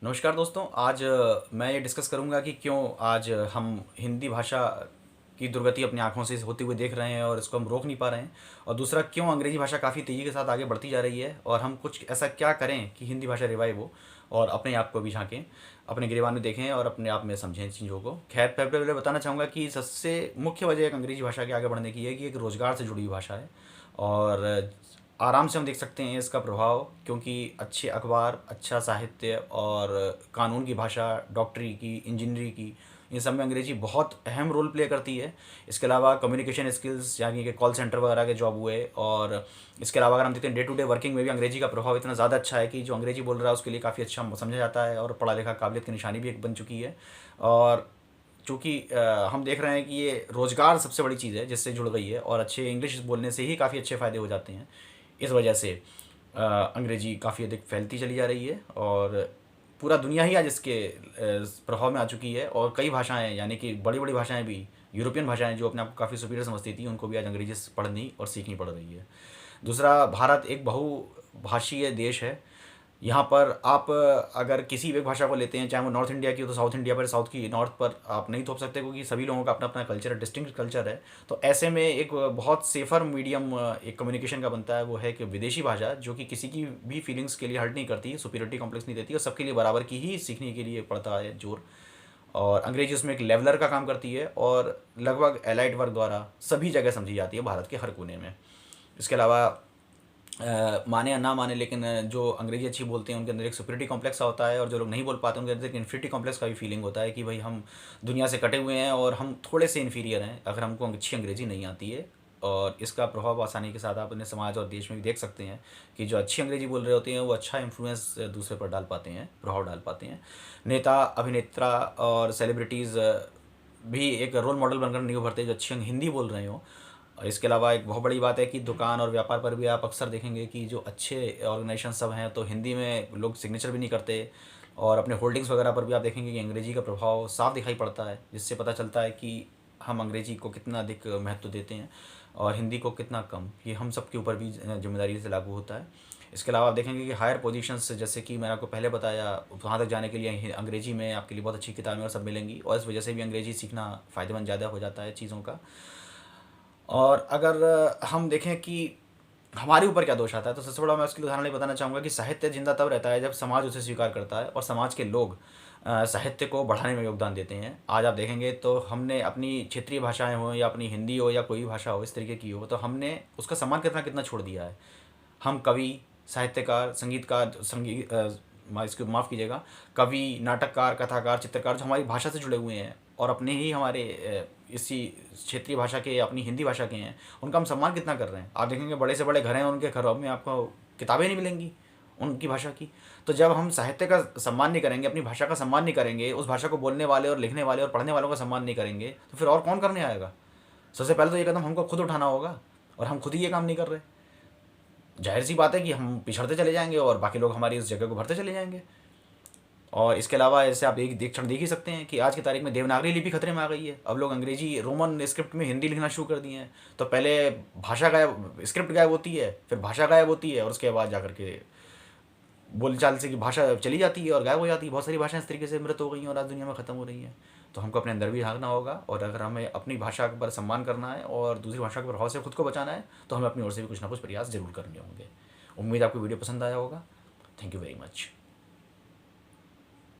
नमस्कार दोस्तों। आज मैं ये डिस्कस करूंगा कि क्यों आज हम हिंदी भाषा की दुर्गति अपनी आंखों से होते हुए देख रहे हैं और इसको हम रोक नहीं पा रहे हैं। और दूसरा, क्यों अंग्रेजी भाषा काफ़ी तेज़ी के साथ आगे बढ़ती जा रही है और हम कुछ ऐसा क्या करें कि हिंदी भाषा रिवाइव हो और अपने आप को भी झांकें, अपने गिरबान में देखें और अपने आप में समझें चीज़ों को। खैर, पहले पहले बताना चाहूँगा कि सबसे मुख्य वजह एक अंग्रेजी भाषा के आगे बढ़ने की है कि एक रोज़गार से जुड़ी हुई भाषा है। और आराम से हम देख सकते हैं इसका प्रभाव, क्योंकि अच्छे अखबार, अच्छा साहित्य और कानून की भाषा, डॉक्टरी की, इंजीनियरी की, इन सब में अंग्रेजी बहुत अहम रोल प्ले करती है। इसके अलावा कम्युनिकेशन स्किल्स, यानी कि कॉल सेंटर वगैरह के जॉब हुए, और इसके अलावा अगर हम देखते हैं डे टू डे वर्किंग में भी अंग्रेजी का प्रभाव इतना ज़्यादा अच्छा है कि जो अंग्रेजी बोल रहा है उसके लिए काफ़ी अच्छा समझा जाता है और पढ़ा लिखा काबिलियत की निशानी भी एक बन चुकी है। और चूँकि हम देख रहे हैं कि ये रोज़गार सबसे बड़ी चीज़ है जिससे जुड़ गई है, और अच्छे इंग्लिश बोलने से ही काफ़ी अच्छे फ़ायदे हो जाते हैं। इस वजह से अंग्रेजी काफ़ी अधिक फैलती चली जा रही है और पूरा दुनिया ही आज इसके प्रभाव में आ चुकी है। और कई भाषाएं, यानी कि बड़ी बड़ी भाषाएं भी, यूरोपियन भाषाएं जो अपने आप को काफ़ी सुपीरियर समझती थी, उनको भी आज अंग्रेजी पढ़नी और सीखनी पड़ रही है। दूसरा, भारत एक बहुभाषीय देश है। यहाँ पर आप अगर किसी भी एक भाषा को लेते हैं, चाहे वो नॉर्थ इंडिया की हो तो साउथ इंडिया पर, साउथ की नॉर्थ पर आप नहीं थोप सकते, क्योंकि सभी लोगों का अपना अपना कल्चर है, डिस्टिंक्ट कल्चर है। तो ऐसे में एक बहुत सेफ़र मीडियम एक कम्युनिकेशन का बनता है, वो है कि विदेशी भाषा, जो कि किसी की भी फीलिंग्स के लिए हर्ट नहीं करती, सुपीरियरिटी कॉम्प्लेक्स नहीं देती और सबके लिए बराबर की ही सीखने के लिए पड़ता है जोर। और अंग्रेजी उसमें एक लेवलर का काम करती है और लगभग एलाइट वर्ग द्वारा सभी जगह समझी जाती है, भारत के हर कोने में। इसके अलावा माने या ना माने, लेकिन जो अंग्रेजी अच्छी बोलते हैं उनके अंदर एक सुपीरियरिटी कॉम्प्लेक्स होता है, और जो लोग नहीं बोल पाते उनके अंदर एक इन्फीरियरिटी कॉम्प्लेक्स का भी फीलिंग होता है कि भाई हम दुनिया से कटे हुए हैं और हम थोड़े से इन्फीरियर हैं अगर हमको अच्छी अंग्रेजी नहीं आती है। और इसका प्रभाव आसानी के साथ आप अपने समाज और देश में भी देख सकते हैं कि जो अच्छी अंग्रेजी बोल रहे होते हैं वो अच्छा इन्फ्लुएंस दूसरे पर डाल पाते हैं, प्रभाव डाल पाते हैं। नेता, अभिनेता और सेलिब्रिटीज़ भी एक रोल मॉडल बनकर नहीं उभरते जो अच्छी हिंदी बोल रहे हो। और इसके अलावा एक बहुत बड़ी बात है कि दुकान और व्यापार पर भी आप अक्सर देखेंगे कि जो अच्छे ऑर्गेनाइजेशन सब हैं तो हिंदी में लोग सिग्नेचर भी नहीं करते। और अपने होल्डिंग्स वगैरह पर भी आप देखेंगे कि अंग्रेजी का प्रभाव साफ दिखाई पड़ता है, जिससे पता चलता है कि हम अंग्रेजी को कितना अधिक महत्व देते हैं और हिंदी को कितना कम। ये हम सब के ऊपर भी जिम्मेदारी से लागू होता है। इसके अलावा आप देखेंगे कि हायर पोजीशंस, जैसे कि मैंने आपको पहले बताया, वहाँ तक जाने के लिए अंग्रेजी में आपके लिए बहुत अच्छी किताबें और सब मिलेंगी, और इस वजह से भी अंग्रेजी सीखना फ़ायदेमंद ज़्यादा हो जाता है चीज़ों का। और अगर हम देखें कि हमारे ऊपर क्या दोष आता है, तो सबसे बड़ा मैं उसके लिए उदाहरण ये बताना चाहूँगा कि साहित्य जिंदा तब रहता है जब समाज उसे स्वीकार करता है और समाज के लोग साहित्य को बढ़ाने में योगदान देते हैं। आज आप देखेंगे तो हमने अपनी क्षेत्रीय भाषाएं हो या अपनी हिंदी हो या कोई भी भाषा हो इस तरीके की हो, तो हमने उसका सम्मान कितना कितना छोड़ दिया है। हम कवि, साहित्यकार, संगीतकार, इसको माफ़ कीजिएगा, कवि, नाटककार, कथाकार, चित्रकार जो हमारी भाषा से जुड़े हुए हैं और अपने ही हमारे इसी क्षेत्रीय भाषा के, अपनी हिंदी भाषा के हैं, उनका हम सम्मान कितना कर रहे हैं। आप देखेंगे बड़े से बड़े घर हैं, उनके घरों में आपको किताबें नहीं मिलेंगी उनकी भाषा की। तो जब हम साहित्य का सम्मान नहीं करेंगे, अपनी भाषा का सम्मान नहीं करेंगे, उस भाषा को बोलने वाले और लिखने वाले और पढ़ने वालों का सम्मान नहीं करेंगे, तो फिर और कौन करने आएगा। सबसे पहले तो ये कदम हमको खुद उठाना होगा, और हम खुद ही ये काम नहीं कर रहे। जाहिर सी बात है कि हम पिछड़ते चले जाएंगे और बाकी लोग हमारी इस जगह को भरते चले जाएंगे। और इसके अलावा ऐसे आप देख ही सकते हैं कि आज की तारीख में देवनागरी लिपि खतरे में आ गई है। अब लोग अंग्रेजी रोमन स्क्रिप्ट में हिंदी लिखना शुरू कर दिए हैं। तो पहले भाषा गायब, स्क्रिप्ट गायब होती है, फिर भाषा गायब होती है, और उसके बाद जाकर के बोलचाल से कि भाषा चली जाती है और गायब हो जाती है। बहुत सारी भाषाएं इस तरीके से मृत हो गई हैं और आज दुनिया में ख़त्म हो रही हैं। तो हमको अपने अंदर भी झांकना होगा, और अगर हमें अपनी भाषा पर सम्मान करना है और दूसरी भाषा के प्रभाव से खुद को बचाना है, तो हमें अपनी ओर से भी कुछ ना कुछ प्रयास जरूर करने होंगे। उम्मीद आपको वीडियो पसंद आया होगा। Thank you very much.